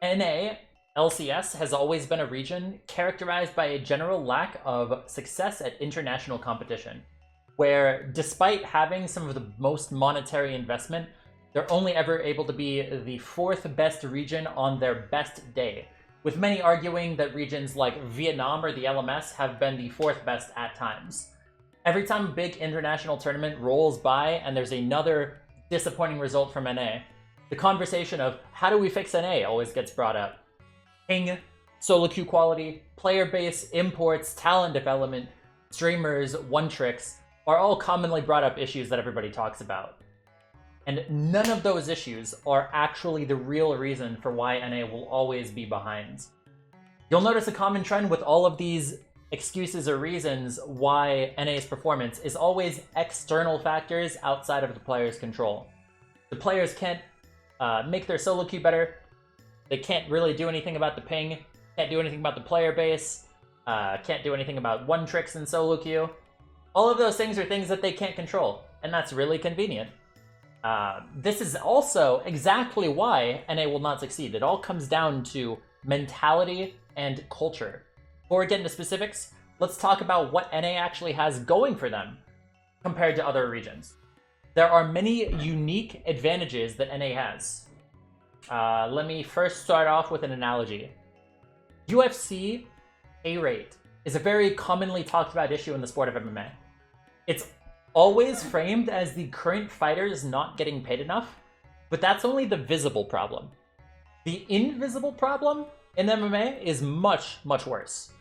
NA LCS has always been a region characterized by a general lack of success at international competition, where despite having some of the most monetary investment, they're only ever able to be the fourth best region on their best day, with many arguing that regions like Vietnam or the LMS have been the fourth best at times. Every time a big international tournament rolls by and there's another disappointing result from NA, the conversation of how do we fix NA always gets brought up. Ping, solo queue quality, player base, imports, talent development, streamers, one tricks are all commonly brought up issues that everybody talks about. And none of those issues are actually the real reason for why NA will always be behind. You'll notice a common trend with all of these excuses or reasons why NA's performance is always external factors outside of the player's control. The players can't make their solo queue better. They can't really do anything about the ping, can't do anything about the player base, can't do anything about one tricks in solo queue. All of those things are things that they can't control, and that's really convenient. This is also exactly why NA will not succeed. It all comes down to mentality and culture. Before we get into specifics, let's talk about what NA actually has going for them compared to other regions. There are many unique advantages that NA has. Let me first start off with an analogy. UFC pay rate is a very commonly talked about issue in the sport of MMA. It's always framed as the current fighters not getting paid enough, but that's only the visible problem. The invisible problem in MMA is much, much worse.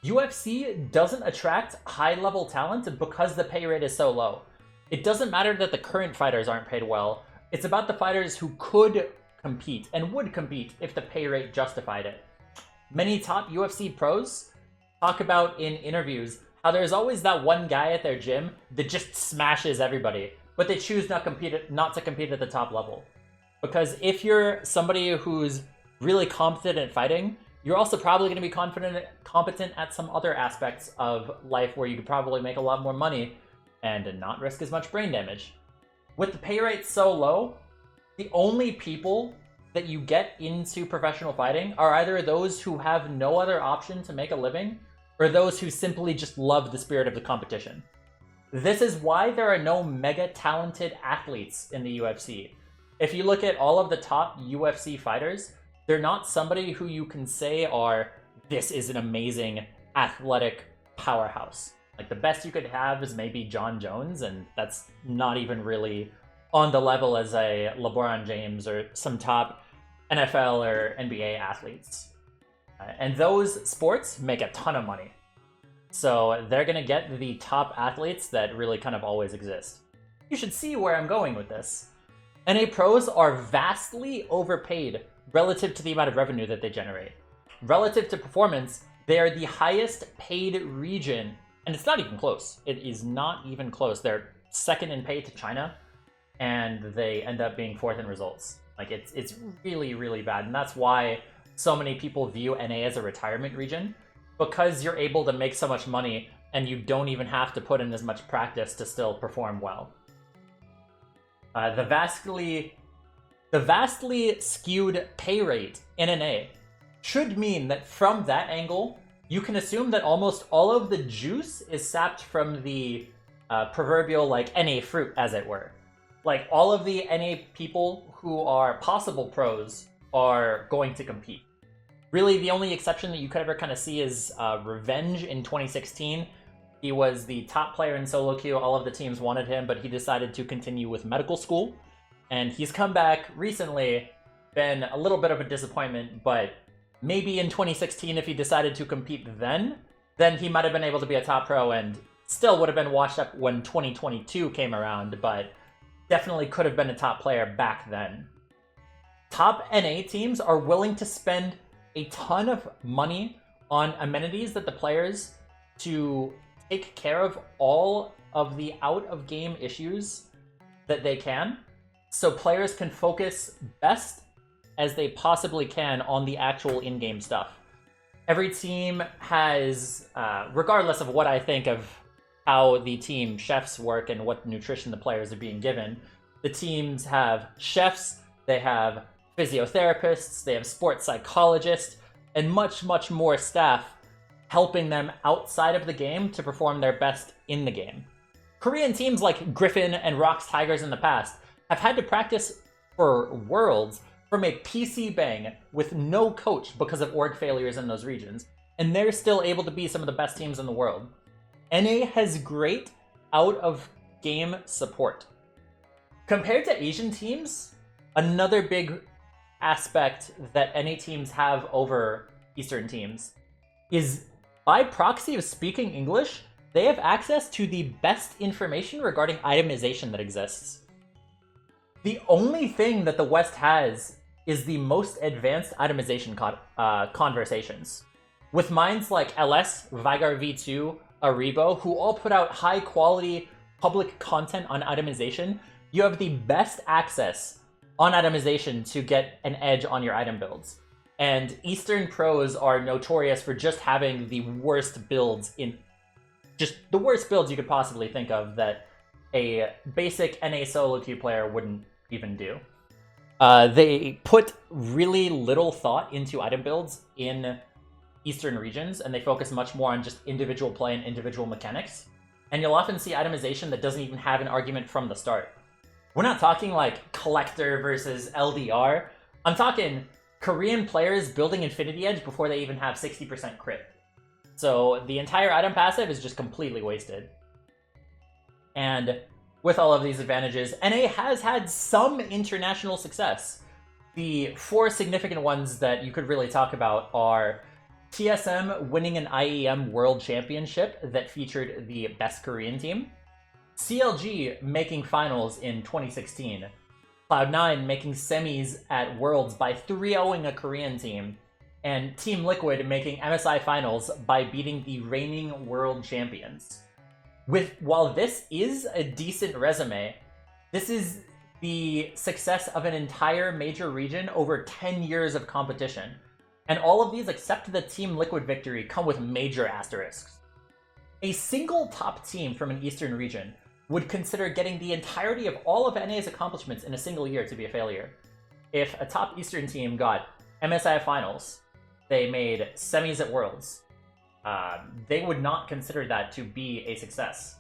UFC doesn't attract high-level talent because the pay rate is so low. It doesn't matter that the current fighters aren't paid well. It's about the fighters who could compete and would compete if the pay rate justified it. Many top UFC pros talk about in interviews how there's always that one guy at their gym that just smashes everybody, but they choose not to compete at the top level. Because if you're somebody who's really competent at fighting, you're also probably going to be competent at some other aspects of life where you could probably make a lot more money and not risk as much brain damage. With the pay rate so low, the only people that you get into professional fighting are either those who have no other option to make a living or those who simply just love the spirit of the competition. This is why there are no mega talented athletes in the UFC. If you look at all of the top UFC fighters, they're not somebody who you can say are, this is an amazing athletic powerhouse. Like the best you could have is maybe John Jones, and that's not even really on the level as a LeBron James or some top NFL or NBA athletes. And those sports make a ton of money. So they're going to get the top athletes that really kind of always exist. You should see where I'm going with this. NA pros are vastly overpaid relative to the amount of revenue that they generate. Relative to performance, they are the highest paid region, and it's not even close. It is not even close. They're second in pay to China, and they end up being fourth in results. Like it's really, really bad, and that's why so many people view NA as a retirement region, because you're able to make so much money and you don't even have to put in as much practice to still perform well. The vastly skewed pay rate in NA should mean that from that angle, you can assume that almost all of the juice is sapped from the proverbial like NA fruit, as it were. Like all of the NA people who are possible pros are going to compete. Really, the only exception that you could ever kind of see is Revenge in 2016. He was the top player in solo queue. All of the teams wanted him, but he decided to continue with medical school. And he's come back recently, been a little bit of a disappointment, but maybe in 2016, if he decided to compete then he might have been able to be a top pro and still would have been washed up when 2022 came around, but definitely could have been a top player back then. Top NA teams are willing to spend a ton of money on amenities that the players to take care of all of the out-of-game issues that they can, so players can focus best as they possibly can on the actual in-game stuff. Every team has, regardless of what I think of how the team chefs work and what nutrition the players are being given, the teams have chefs, they have physiotherapists, they have sports psychologists, and much, much more staff helping them outside of the game to perform their best in the game. Korean teams like Griffin and Rocks Tigers in the past have had to practice for Worlds from a PC bang with no coach because of org failures in those regions, and they're still able to be some of the best teams in the world. NA has great out-of-game support. Compared to Asian teams, another big aspect that NA teams have over Eastern teams is, by proxy of speaking English, they have access to the best information regarding itemization that exists. The only thing that the West has is the most advanced itemization conversations. With minds like LS, Vigar V2, Aribo, who all put out high quality public content on itemization, you have the best access on itemization to get an edge on your item builds. And Eastern pros are notorious for just having the worst builds just the worst builds you could possibly think of that a basic NA solo queue player wouldn't even do. They put really little thought into item builds in Eastern regions, and they focus much more on just individual play and individual mechanics. And you'll often see itemization that doesn't even have an argument from the start. We're not talking like Collector versus LDR. I'm talking Korean players building Infinity Edge before they even have 60% crit. So the entire item passive is just completely wasted. And with all of these advantages, NA has had some international success. The 4 significant ones that you could really talk about are TSM winning an IEM World Championship that featured the best Korean team, CLG making finals in 2016, Cloud9 making semis at Worlds by 3-0ing a Korean team, and Team Liquid making MSI finals by beating the reigning world champions. While this is a decent resume, this is the success of an entire major region over 10 years of competition. And all of these, except the Team Liquid victory, come with major asterisks. A single top team from an Eastern region would consider getting the entirety of all of NA's accomplishments in a single year to be a failure. If a top Eastern team got MSI finals, they made semis at Worlds, they would not consider that to be a success.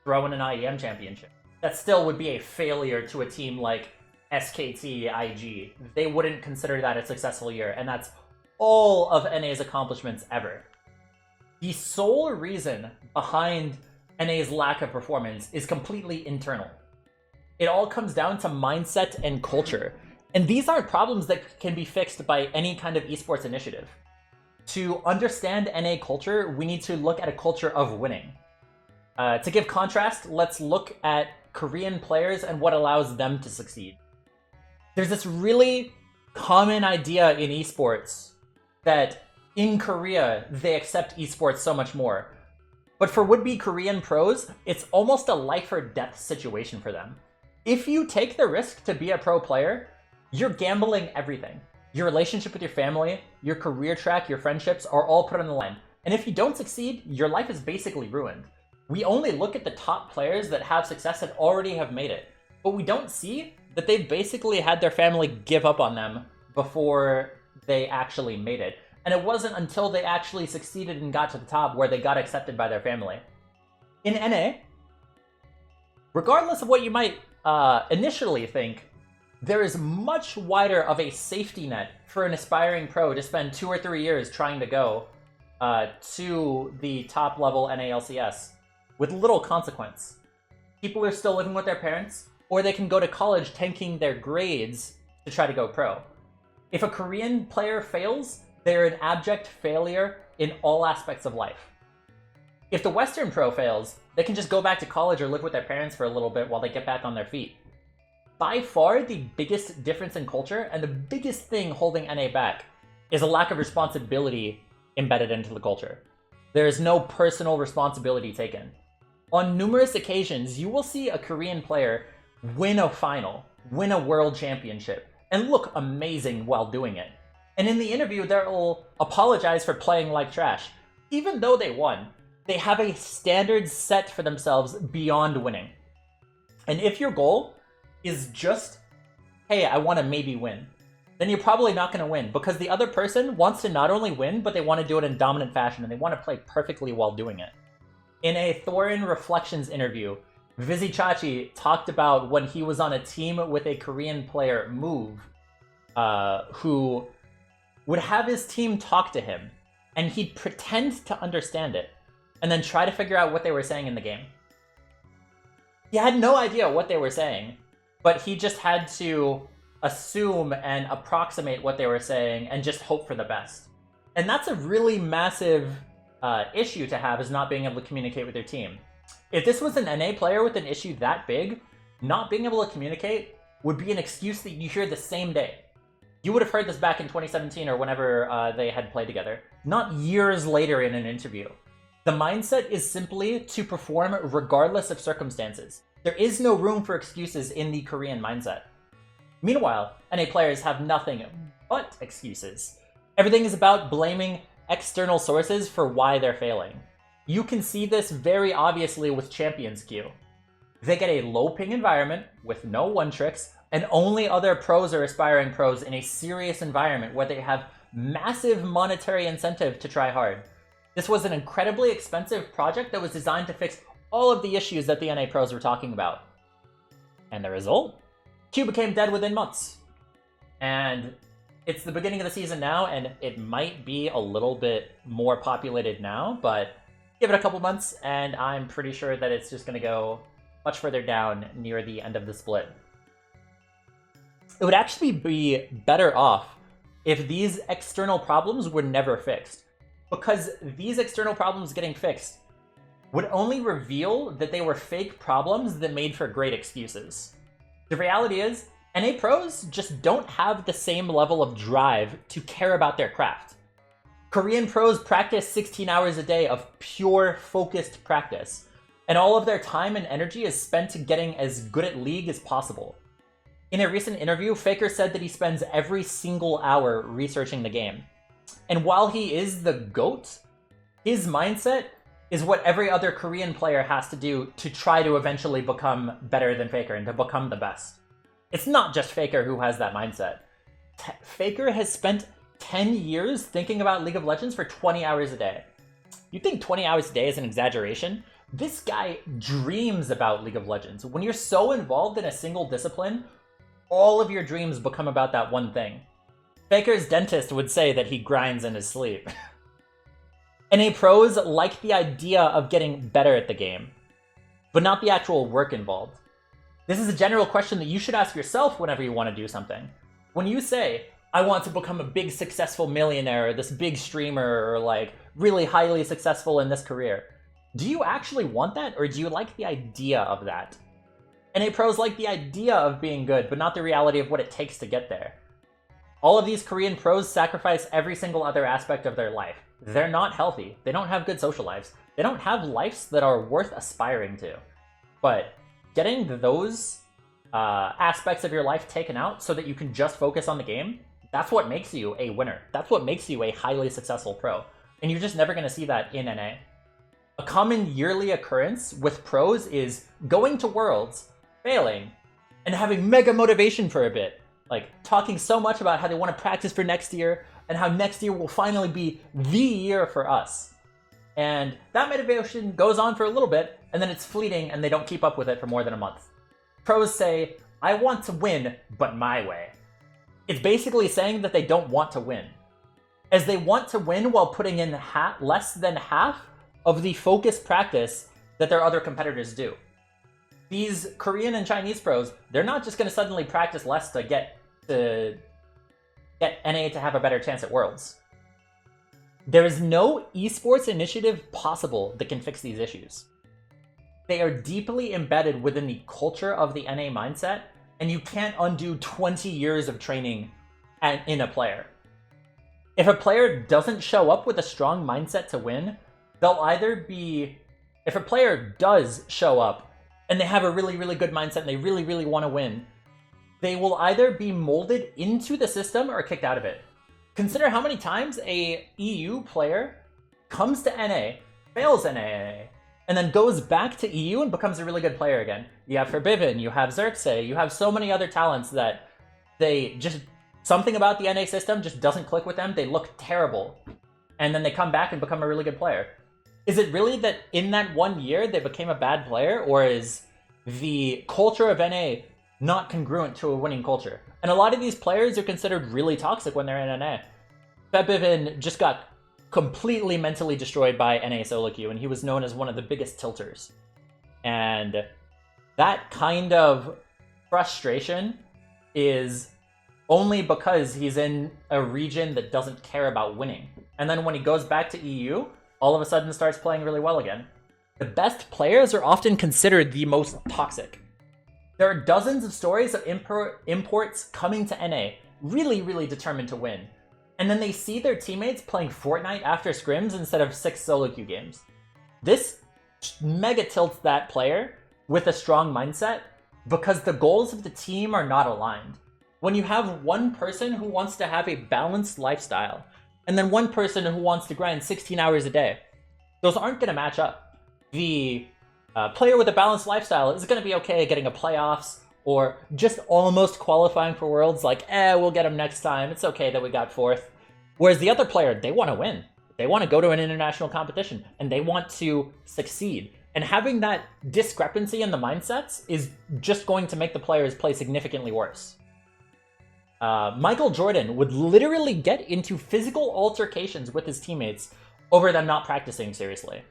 Throw in an IEM championship. That still would be a failure to a team like SKT, IG. They wouldn't consider that a successful year, and that's all of NA's accomplishments ever. The sole reason behind NA's lack of performance is completely internal. It all comes down to mindset and culture, and these aren't problems that can be fixed by any kind of esports initiative. To understand NA culture, we need to look at a culture of winning. To give contrast, let's look at Korean players and what allows them to succeed. There's this really common idea in esports that in Korea, they accept esports so much more. But for would-be Korean pros, it's almost a life or death situation for them. If you take the risk to be a pro player, you're gambling everything. Your relationship with your family, your career track, your friendships are all put on the line. And if you don't succeed, your life is basically ruined. We only look at the top players that have success and already have made it. But we don't see that they basically had their family give up on them before they actually made it. And it wasn't until they actually succeeded and got to the top where they got accepted by their family. In NA, regardless of what you might initially think, there is much wider of a safety net for an aspiring pro to spend 2 or 3 years trying to go to the top level NA LCS with little consequence. People are still living with their parents, or they can go to college tanking their grades to try to go pro. If a Korean player fails, they're an abject failure in all aspects of life. If the Western pro fails, they can just go back to college or live with their parents for a little bit while they get back on their feet. By far, the biggest difference in culture and the biggest thing holding NA back is a lack of responsibility embedded into the culture. There is no personal responsibility taken. On numerous occasions, you will see a Korean player win a final, win a world championship, and look amazing while doing it. And in the interview, they'll apologize for playing like trash. Even though they won, they have a standard set for themselves beyond winning. And if your goal is just, hey, I want to maybe win, then you're probably not going to win, because the other person wants to not only win, but they want to do it in dominant fashion, and they want to play perfectly while doing it. In a Thorin Reflections interview, Vizichachi talked about when he was on a team with a Korean player, Move, who would have his team talk to him, and he'd pretend to understand it, and then try to figure out what they were saying in the game. He had no idea what they were saying, but he just had to assume and approximate what they were saying and just hope for the best. And that's a really massive issue to have, is not being able to communicate with your team. If this was an NA player with an issue that big, not being able to communicate would be an excuse that you hear the same day. You would have heard this back in 2017 or whenever they had played together, not years later in an interview. The mindset is simply to perform regardless of circumstances. There is no room for excuses in the Korean mindset. Meanwhile, NA players have nothing but excuses. Everything is about blaming external sources for why they're failing. You can see this very obviously with Champions Queue. They get a low ping environment with no one tricks, and only other pros or aspiring pros in a serious environment where they have massive monetary incentive to try hard. This was an incredibly expensive project that was designed to fix all of the issues that the NA pros were talking about. And the result? Q became dead within months. And it's the beginning of the season now, and it might be a little bit more populated now, but give it a couple months, and I'm pretty sure that it's just going to go much further down near the end of the split. It would actually be better off if these external problems were never fixed, because these external problems getting fixed would only reveal that they were fake problems that made for great excuses. The reality is, NA pros just don't have the same level of drive to care about their craft. Korean pros practice 16 hours a day of pure, focused practice, and all of their time and energy is spent getting as good at League as possible. In a recent interview, Faker said that he spends every single hour researching the game. And while he is the GOAT, his mindset is what every other Korean player has to do to try to eventually become better than Faker and to become the best. It's not just Faker who has that mindset. Faker has spent 10 years thinking about League of Legends for 20 hours a day. You think 20 hours a day is an exaggeration? This guy dreams about League of Legends. When you're so involved in a single discipline, all of your dreams become about that one thing. Faker's dentist would say that he grinds in his sleep. NA pros like the idea of getting better at the game, but not the actual work involved. This is a general question that you should ask yourself whenever you want to do something. When you say, I want to become a big successful millionaire, or this big streamer, or like really highly successful in this career, do you actually want that, or do you like the idea of that? NA pros like the idea of being good, but not the reality of what it takes to get there. All of these Korean pros sacrifice every single other aspect of their life. They're not healthy. They don't have good social lives. They don't have lives that are worth aspiring to. But getting those aspects of your life taken out so that you can just focus on the game, that's what makes you a winner. That's what makes you a highly successful pro. And you're just never going to see that in NA. A common yearly occurrence with pros is going to Worlds, failing, and having mega motivation for a bit. Like, talking so much about how they want to practice for next year, and how next year will finally be the year for us. And that motivation goes on for a little bit, and then it's fleeting, and they don't keep up with it for more than a month. Pros say, I want to win, but my way. It's basically saying that they don't want to win, as they want to win while putting in less than half of the focused practice that their other competitors do. These Korean and Chinese pros, they're not just going to suddenly practice less to get NA to have a better chance at Worlds. There is no esports initiative possible that can fix these issues. They are deeply embedded within the culture of the NA mindset, and you can't undo 20 years of training in a player. If a player doesn't show up with a strong mindset to win, they'll either be... If a player does show up and they have a really, really good mindset and they really, really want to win, they will either be molded into the system or kicked out of it. Consider how many times a EU player comes to NA, fails NA, and then goes back to EU and becomes a really good player again. You have Forbidden, you have Xerxes, you have so many other talents that they just something about the NA system just doesn't click with them. They look terrible. And then they come back and become a really good player. Is it really that in that 1 year they became a bad player, or is the culture of NA not congruent to a winning culture? And a lot of these players are considered really toxic when they're in NA. Febivin just got completely mentally destroyed by NA solo queue, and he was known as one of the biggest tilters. And that kind of frustration is only because he's in a region that doesn't care about winning. And then when he goes back to EU, all of a sudden starts playing really well again. The best players are often considered the most toxic. There are dozens of stories of imports coming to NA, really, really determined to win. And then they see their teammates playing Fortnite after scrims instead of 6 solo queue games. This mega tilts that player with a strong mindset because the goals of the team are not aligned. When you have one person who wants to have a balanced lifestyle, and then one person who wants to grind 16 hours a day, those aren't going to match up. The player with a balanced lifestyle is going to be okay getting a playoffs or just almost qualifying for Worlds, like, we'll get them next time. It's okay that we got 4th. Whereas the other player, they want to win. They want to go to an international competition, and they want to succeed. And having that discrepancy in the mindsets is just going to make the players play significantly worse. Michael Jordan would literally get into physical altercations with his teammates over them not practicing seriously.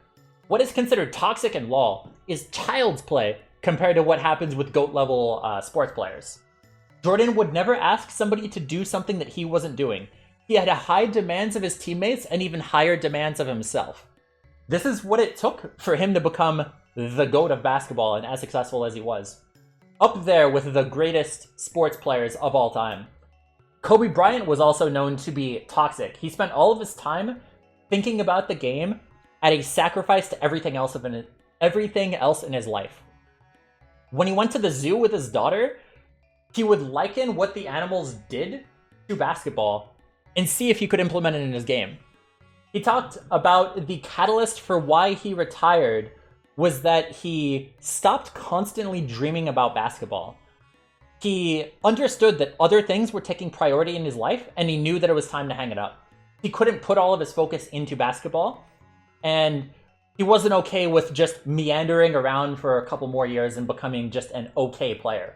What is considered toxic in LoL is child's play compared to what happens with GOAT-level sports players. Jordan would never ask somebody to do something that he wasn't doing. He had high demands of his teammates and even higher demands of himself. This is what it took for him to become the GOAT of basketball and as successful as he was. Up there with the greatest sports players of all time. Kobe Bryant was also known to be toxic. He spent all of his time thinking about the game at a sacrifice to everything else in his life. When he went to the zoo with his daughter, he would liken what the animals did to basketball and see if he could implement it in his game. He talked about the catalyst for why he retired was that he stopped constantly dreaming about basketball. He understood that other things were taking priority in his life, and he knew that it was time to hang it up. He couldn't put all of his focus into basketball, and he wasn't okay with just meandering around for a couple more years and becoming just an okay player.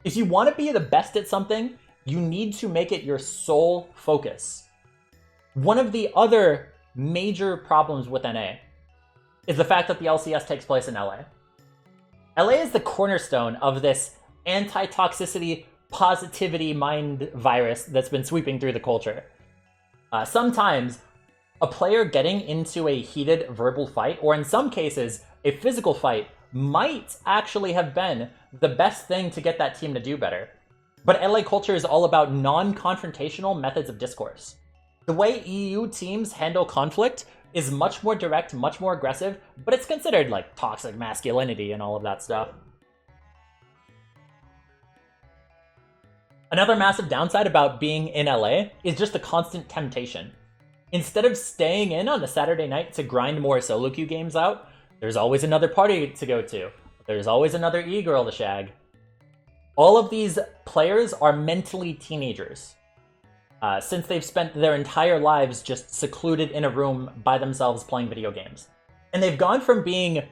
If you want to be the best at something, you need to make it your sole focus. One of the other major problems with NA is the fact that the LCS takes place in LA. LA is the cornerstone of this anti-toxicity, positivity mind virus that's been sweeping through the culture. Sometimes a player getting into a heated verbal fight, or in some cases, a physical fight, might actually have been the best thing to get that team to do better. But LA culture is all about non-confrontational methods of discourse. The way EU teams handle conflict is much more direct, much more aggressive, but it's considered like toxic masculinity and all of that stuff. Another massive downside about being in LA is just the constant temptation. Instead of staying in on a Saturday night to grind more solo queue games out, there's always another party to go to. There's always another e-girl to shag. All of these players are mentally teenagers, since they've spent their entire lives just secluded in a room by themselves playing video games. And they've gone from being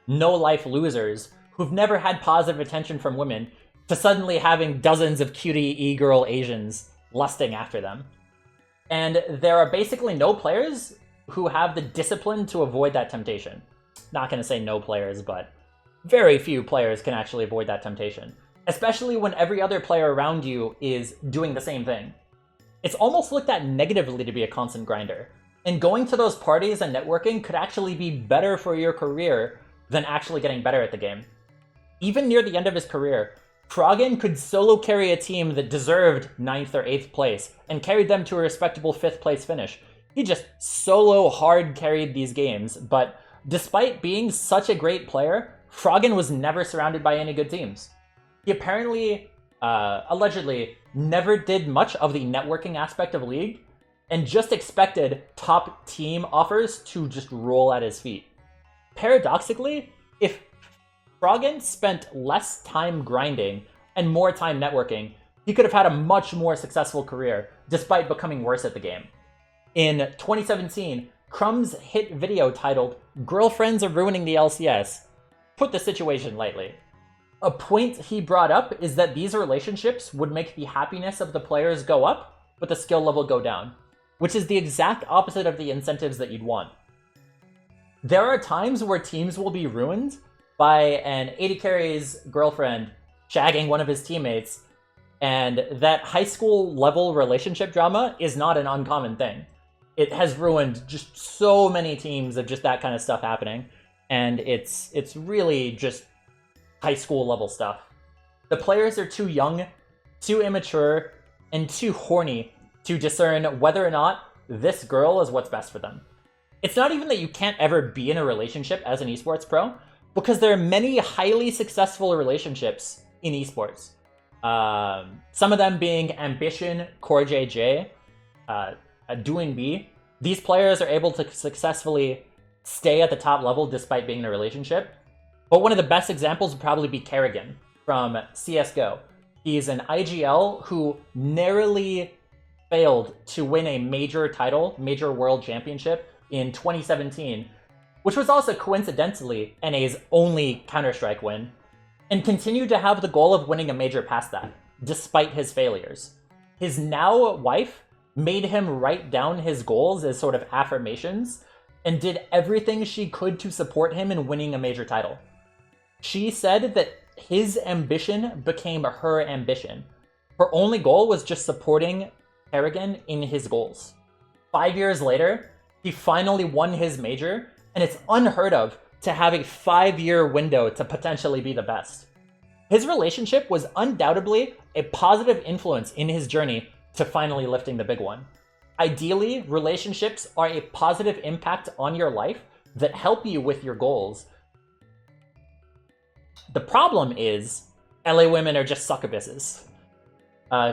no-life losers who've never had positive attention from women to suddenly having dozens of cutie e-girl Asians lusting after them. And there are basically no players who have the discipline to avoid that temptation. Not going to say no players, but very few players can actually avoid that temptation. Especially when every other player around you is doing the same thing. It's almost looked at negatively to be a constant grinder. And going to those parties and networking could actually be better for your career than actually getting better at the game. Even near the end of his career, Froggen could solo carry a team that deserved 9th or 8th place and carried them to a respectable 5th place finish. He just solo hard carried these games, but despite being such a great player, Froggen was never surrounded by any good teams. He apparently, allegedly, never did much of the networking aspect of League and just expected top team offers to just roll at his feet. Paradoxically, if Froggen spent less time grinding and more time networking, he could have had a much more successful career despite becoming worse at the game. In 2017, Crumb's hit video titled "Girlfriends Are Ruining the LCS" put the situation lightly. A point he brought up is that these relationships would make the happiness of the players go up, but the skill level go down, which is the exact opposite of the incentives that you'd want. There are times where teams will be ruined by an AD carry's girlfriend shagging one of his teammates, and that high school level relationship drama is not an uncommon thing. It has ruined just so many teams of just that kind of stuff happening, and it's really just high school level stuff. The players are too young, too immature, and too horny to discern whether or not this girl is what's best for them. It's not even that you can't ever be in a relationship as an esports pro, because there are many highly successful relationships in esports. Some of them being Ambition, Core JJ, Doing B. These players are able to successfully stay at the top level despite being in a relationship. But one of the best examples would probably be Kerrigan from CSGO. He's an IGL who narrowly failed to win a major title, major world championship in 2017, which was also coincidentally NA's only Counter-Strike win, and continued to have the goal of winning a major past that, despite his failures. His now wife made him write down his goals as sort of affirmations, and did everything she could to support him in winning a major title. She said that his ambition became her ambition. Her only goal was just supporting Kerrigan in his goals. 5 years later, he finally won his major, and it's unheard of to have a 5-year window to potentially be the best. His relationship was undoubtedly a positive influence in his journey to finally lifting the big one. Ideally, relationships are a positive impact on your life that help you with your goals. The problem is, LA women are just succubusses.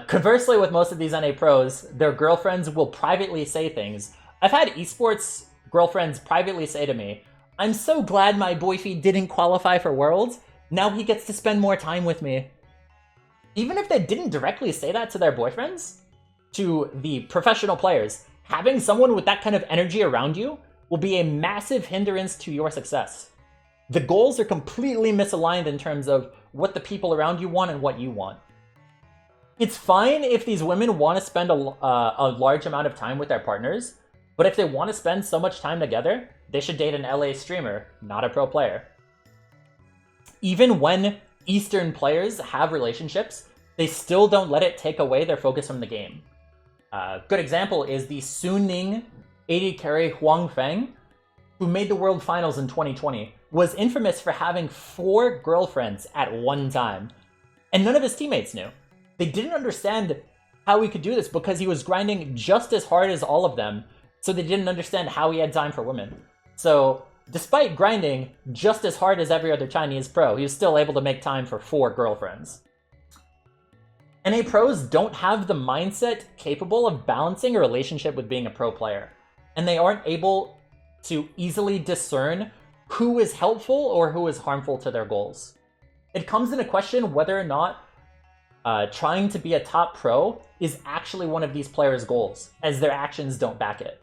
Conversely, with most of these NA pros, their girlfriends will privately say things. I've had esports girlfriends privately say to me, "I'm so glad my boyfriend didn't qualify for Worlds. Now he gets to spend more time with me." Even if they didn't directly say that to their boyfriends, to the professional players, having someone with that kind of energy around you will be a massive hindrance to your success. The goals are completely misaligned in terms of what the people around you want and what you want. It's fine if these women want to spend a large amount of time with their partners, but if they want to spend so much time together, they should date an LA streamer, not a pro player. Even when Eastern players have relationships, they still don't let it take away their focus from the game. Good example is the Suning AD carry Huang Feng, who made the World Finals in 2020, was infamous for having 4 girlfriends at one time. And none of his teammates knew. They didn't understand how he could do this because he was grinding just as hard as all of them, so they didn't understand how he had time for women. So, despite grinding just as hard as every other Chinese pro, he was still able to make time for 4 girlfriends. NA pros don't have the mindset capable of balancing a relationship with being a pro player, and they aren't able to easily discern who is helpful or who is harmful to their goals. It comes into question whether or not trying to be a top pro is actually one of these players' goals, as their actions don't back it.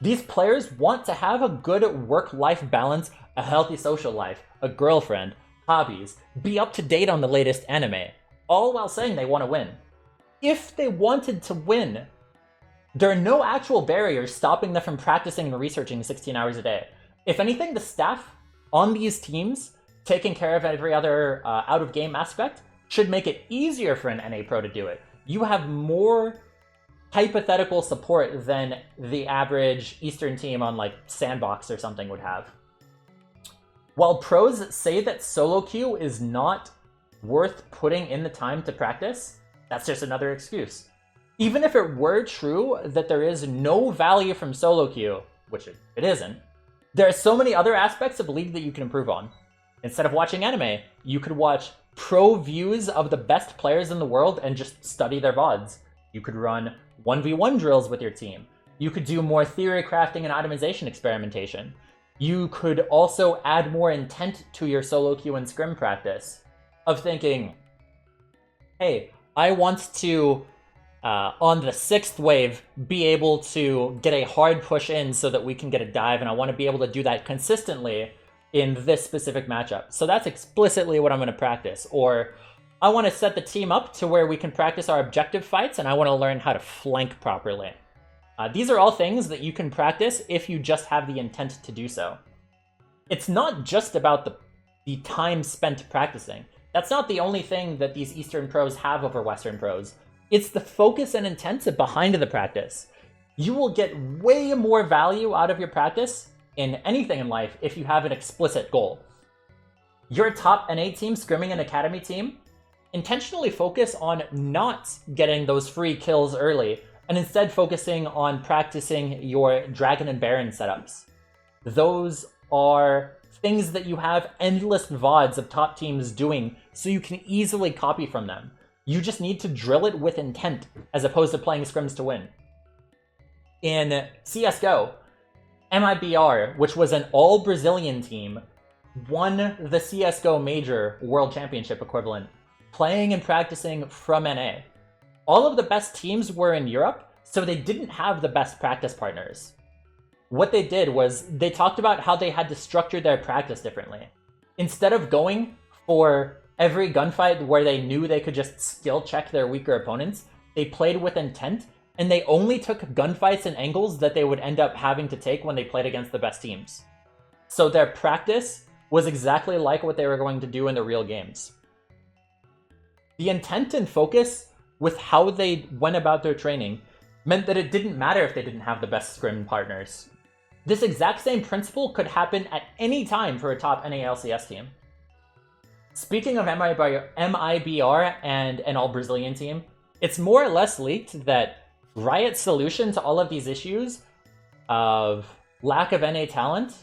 These players want to have a good work-life balance, a healthy social life, a girlfriend, hobbies, be up to date on the latest anime, all while saying they want to win. If they wanted to win, there are no actual barriers stopping them from practicing and researching 16 hours a day. If anything, the staff on these teams, taking care of every other out-of-game aspect, should make it easier for an NA pro to do it. You have more hypothetical support than the average Eastern team on like Sandbox or something would have. While pros say that solo queue is not worth putting in the time to practice, that's just another excuse. Even if it were true that there is no value from solo queue, which it isn't, there are so many other aspects of League that you can improve on. Instead of watching anime, you could watch pro views of the best players in the world and just study their VODs. You could run 1v1 drills with your team. You could do more theory crafting and itemization experimentation. You could also add more intent to your solo queue and scrim practice of thinking, hey, I want to, on the 6th wave, be able to get a hard push in so that we can get a dive, and I want to be able to do that consistently in this specific matchup. So that's explicitly what I'm going to practice. Or I want to set the team up to where we can practice our objective fights, and I want to learn how to flank properly. These are all things that you can practice if you just have the intent to do so. It's not just about the time spent practicing. That's not the only thing that these Eastern pros have over Western pros. It's the focus and intent behind the practice. You will get way more value out of your practice in anything in life if you have an explicit goal. Your top NA team, scrimming and academy team, intentionally focus on not getting those free kills early, and instead focusing on practicing your Dragon and Baron setups. Those are things that you have endless VODs of top teams doing, so you can easily copy from them. You just need to drill it with intent, as opposed to playing scrims to win. In CSGO, MIBR, which was an all-Brazilian team, won the CSGO Major World Championship equivalent, playing and practicing from NA. All of the best teams were in Europe, so they didn't have the best practice partners. What they did was they talked about how they had to structure their practice differently. Instead of going for every gunfight where they knew they could just skill check their weaker opponents, they played with intent, and they only took gunfights and angles that they would end up having to take when they played against the best teams. So their practice was exactly like what they were going to do in the real games. The intent and focus with how they went about their training meant that it didn't matter if they didn't have the best scrim partners. This exact same principle could happen at any time for a top NA LCS team. Speaking of MIBR and an all-Brazilian team, it's more or less leaked that Riot's solution to all of these issues of lack of NA talent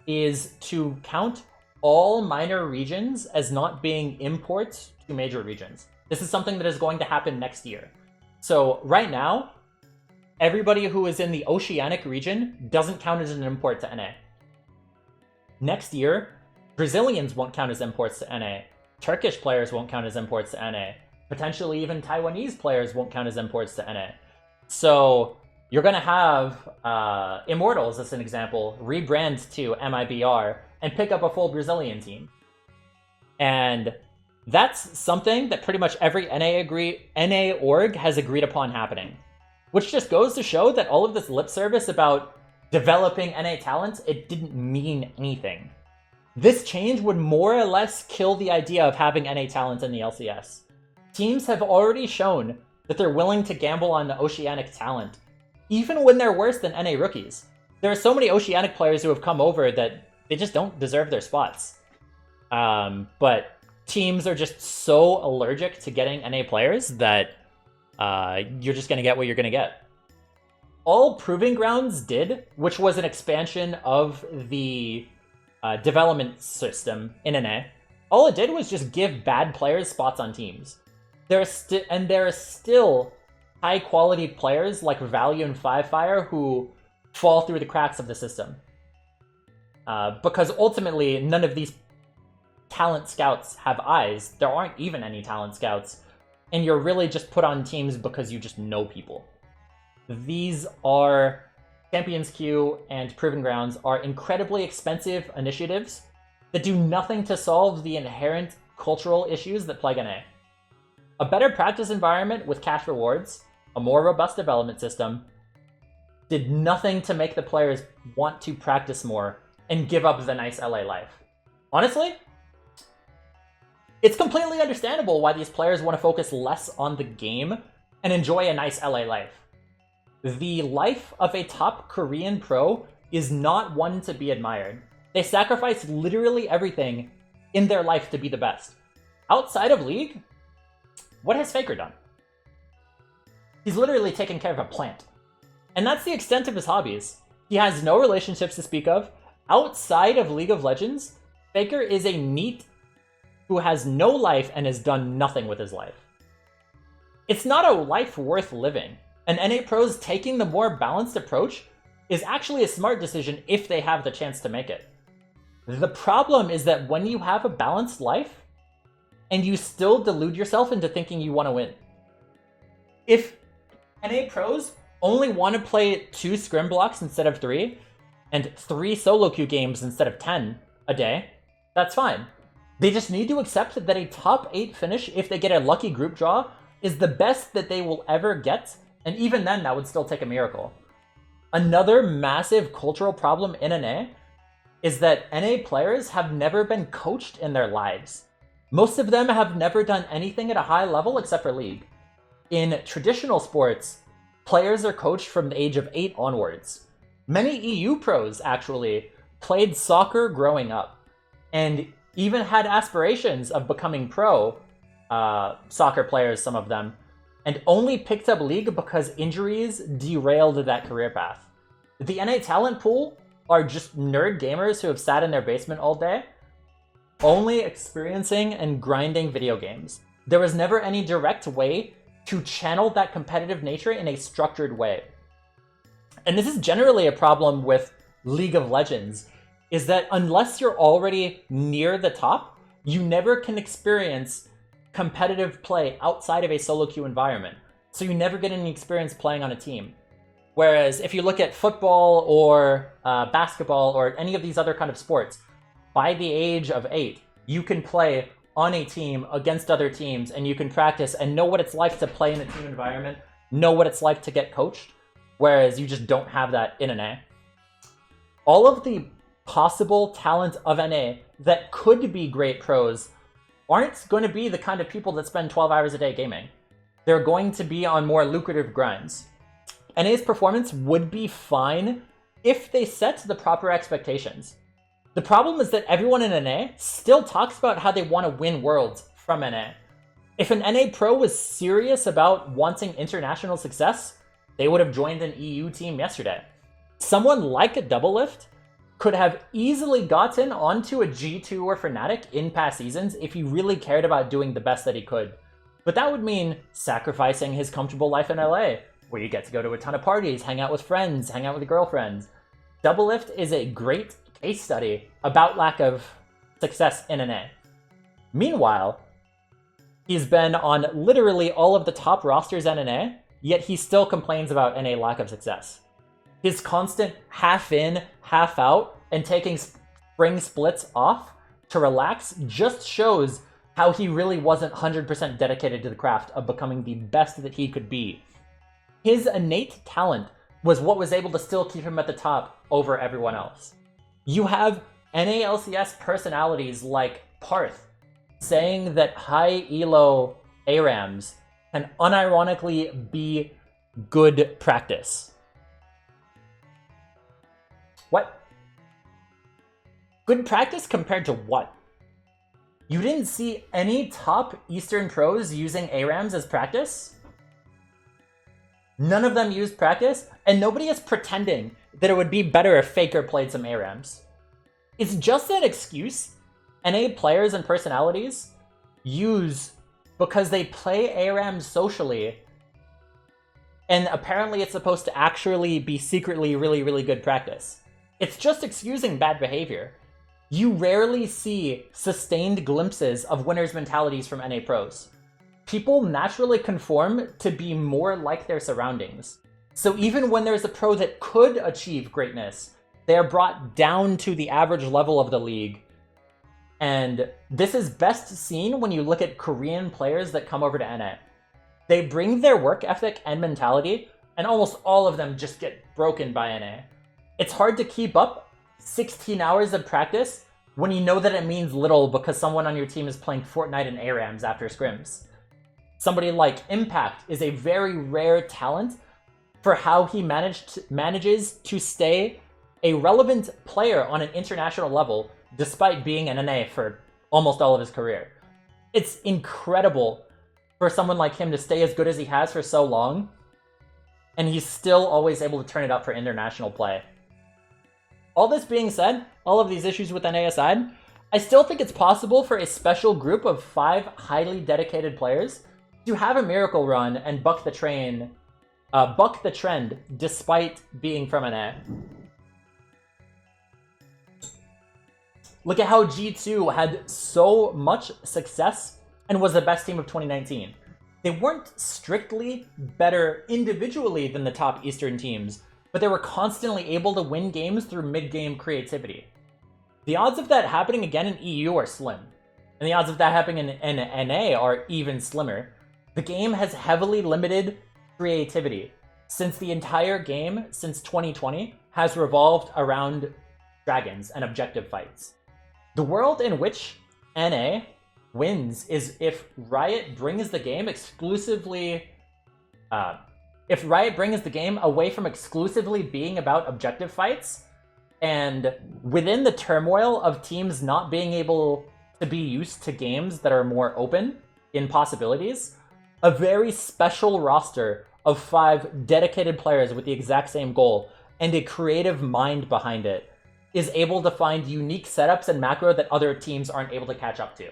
is to count all minor regions as not being imports to major regions. This is something that is going to happen next year. So right now, everybody who is in the Oceanic region doesn't count as an import to NA. Next year, Brazilians won't count as imports to NA. Turkish players won't count as imports to NA. Potentially even Taiwanese players won't count as imports to NA. So you're going to have Immortals, as an example, rebrand to MIBR and pick up a full Brazilian team. And that's something that pretty much every NA org has agreed upon happening. Which just goes to show that all of this lip service about developing NA talent, it didn't mean anything. This change would more or less kill the idea of having NA talent in the LCS. Teams have already shown that they're willing to gamble on the Oceanic talent, even when they're worse than NA rookies. There are so many Oceanic players who have come over that they just don't deserve their spots. But teams are just so allergic to getting NA players that you're just going to get what you're going to get. All Proving Grounds did, which was an expansion of the development system in NA, all it did was just give bad players spots on teams. There are still high-quality players like Value and Fivefire who fall through the cracks of the system. Because ultimately, none of these talent scouts have eyes. There aren't even any talent scouts. And you're really just put on teams because you just know people. These are Champions Queue and Proving Grounds are incredibly expensive initiatives that do nothing to solve the inherent cultural issues that plague NA. A better practice environment with cash rewards, a more robust development system, did nothing to make the players want to practice more and give up the nice LA life. Honestly, it's completely understandable why these players want to focus less on the game and enjoy a nice LA life. The life of a top Korean pro is not one to be admired. They sacrifice literally everything in their life to be the best. Outside of League, what has Faker done? He's literally taken care of a plant. And that's the extent of his hobbies. He has no relationships to speak of. Outside of League of Legends, Faker is a NEET who has no life and has done nothing with his life. It's not a life worth living. And NA pros taking the more balanced approach is actually a smart decision if they have the chance to make it. The problem is that when you have a balanced life, and you still delude yourself into thinking you want to win. If NA pros only want to play 2 scrim blocks instead of 3, and 3 solo queue games instead of 10 a day, that's fine. They just need to accept that a top 8 finish, if they get a lucky group draw, is the best that they will ever get, and even then that would still take a miracle. Another massive cultural problem in NA is that NA players have never been coached in their lives. Most of them have never done anything at a high level except for League. In traditional sports, players are coached from the age of 8 onwards. Many EU pros, actually, played soccer growing up, and even had aspirations of becoming pro soccer players, some of them, and only picked up League because injuries derailed that career path. The NA talent pool are just nerd gamers who have sat in their basement all day, only experiencing and grinding video games. There was never any direct way to channel that competitive nature in a structured way. And this is generally a problem with League of Legends, is that unless you're already near the top, you never can experience competitive play outside of a solo queue environment. So you never get any experience playing on a team. Whereas if you look at football or basketball or any of these other kind of sports, by the age of 8, you can play on a team against other teams, and you can practice and know what it's like to play in a team environment, know what it's like to get coached, whereas you just don't have that in NA. All of the possible talent of NA that could be great pros aren't going to be the kind of people that spend 12 hours a day gaming. They're going to be on more lucrative grinds. NA's performance would be fine if they set the proper expectations. The problem is that everyone in NA still talks about how they want to win worlds from NA. If an NA pro was serious about wanting international success, they would have joined an EU team yesterday. Someone like a Doublelift could have easily gotten onto a G2 or Fnatic in past seasons if he really cared about doing the best that he could. But that would mean sacrificing his comfortable life in LA, where you get to go to a ton of parties, hang out with friends, hang out with girlfriends. Doublelift is a great case study about lack of success in NA. Meanwhile, he's been on literally all of the top rosters in NA, yet he still complains about NA lack of success. His constant half in, half out, and taking spring splits off to relax just shows how he really wasn't 100% dedicated to the craft of becoming the best that he could be. His innate talent was what was able to still keep him at the top over everyone else. You have NA LCS personalities like Parth saying that high elo ARAMs can unironically be good practice. What? Good practice compared to what? You didn't see any top Eastern pros using ARAMs as practice? None of them used practice, and nobody is pretending that it would be better if Faker played some ARAMs. It's just an excuse NA players and personalities use because they play ARAMs socially, and apparently it's supposed to actually be secretly really, really good practice. It's just excusing bad behavior. You rarely see sustained glimpses of winners' mentalities from NA pros. People naturally conform to be more like their surroundings. So even when there's a pro that could achieve greatness, they are brought down to the average level of the league. And this is best seen when you look at Korean players that come over to NA. They bring their work ethic and mentality, and almost all of them just get broken by NA. It's hard to keep up 16 hours of practice when you know that it means little because someone on your team is playing Fortnite and ARAMs after scrims. Somebody like Impact is a very rare talent for how he manages to stay a relevant player on an international level despite being an NA for almost all of his career. It's incredible for someone like him to stay as good as he has for so long, and he's still always able to turn it up for international play. All this being said, all of these issues with NA aside, I still think it's possible for a special group of 5 highly dedicated players to have a miracle run and buck the trend despite being from NA. Look at how G2 had so much success and was the best team of 2019. They weren't strictly better individually than the top Eastern teams, but they were constantly able to win games through mid-game creativity. The odds of that happening again in EU are slim, and the odds of that happening in NA are even slimmer. The game has heavily limited creativity, since the entire game since 2020 has revolved around dragons and objective fights. The world in which NA wins is if Riot brings the game away from exclusively being about objective fights, and within the turmoil of teams not being able to be used to games that are more open in possibilities, a very special roster of 5 dedicated players with the exact same goal and a creative mind behind it is able to find unique setups and macro that other teams aren't able to catch up to.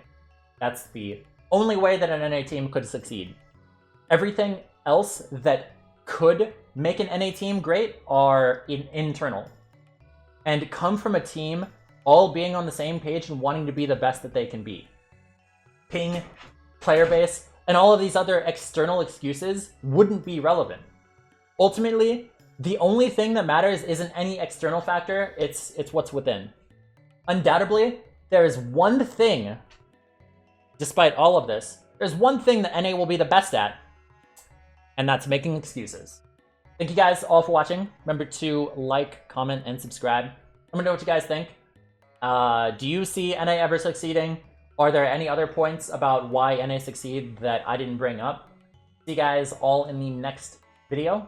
That's the only way that an NA team could succeed. Everything else that could make an NA team great are internal and come from a team all being on the same page and wanting to be the best that they can be. Ping, player base, and all of these other external excuses wouldn't be relevant. Ultimately, the only thing that matters isn't any external factor, it's what's within. Undoubtedly, there is one thing, despite all of this, there's one thing that NA will be the best at, and that's making excuses. Thank you guys all for watching. Remember to like, comment, and subscribe. Let me know what you guys think. Do you see NA ever succeeding? Are there any other points about why NA succeed that I didn't bring up? See you guys all in the next video.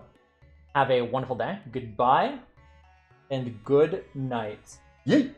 Have a wonderful day. Goodbye and good night. Yeet!